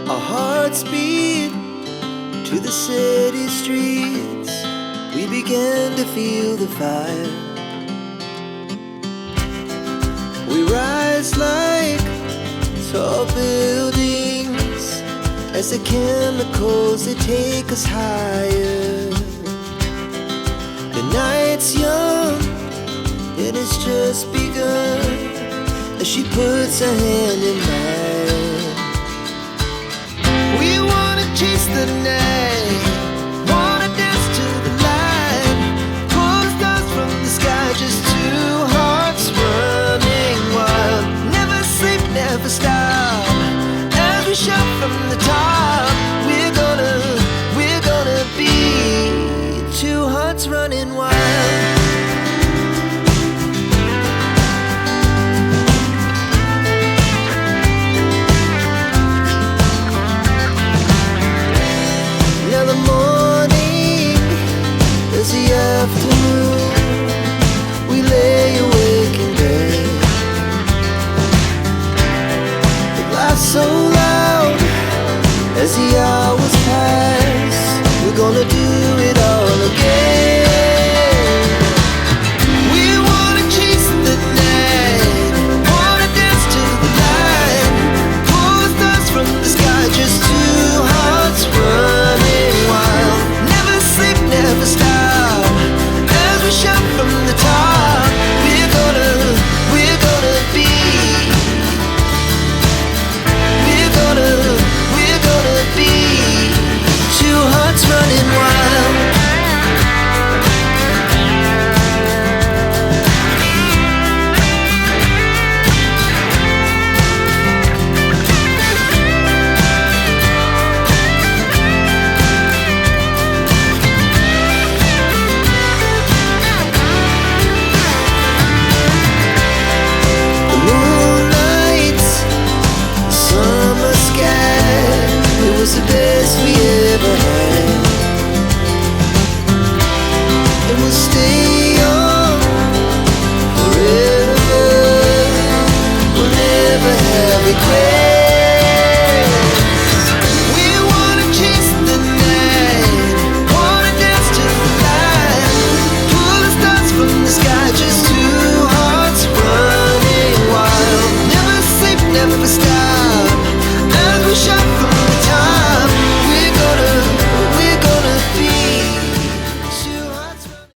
Our hearts beat to the city streets. We began to feel the fire. We rise like tall buildings as the chemicals, they take us higher. The night's young and it's just begun as she puts her hand in mine. We wanna chase the night, wanna dance to the light, pull stars from the sky, just two hearts running wild. Never sleep, never stop, as we shout from the top. We're gonna be two hearts running wild. The afternoon, we lay awake in bed. It laughs so loud as the hours pass. We're gonna do it all again. We wanna chase the night, wanna dance to the light, pull stars from the sky, just two hearts running wild. Never sleep, never stop, shout from the top. We're gonna be, we're gonna be two hearts running wild. The best we ever had, and we'll stay on forever. We'll never have regret.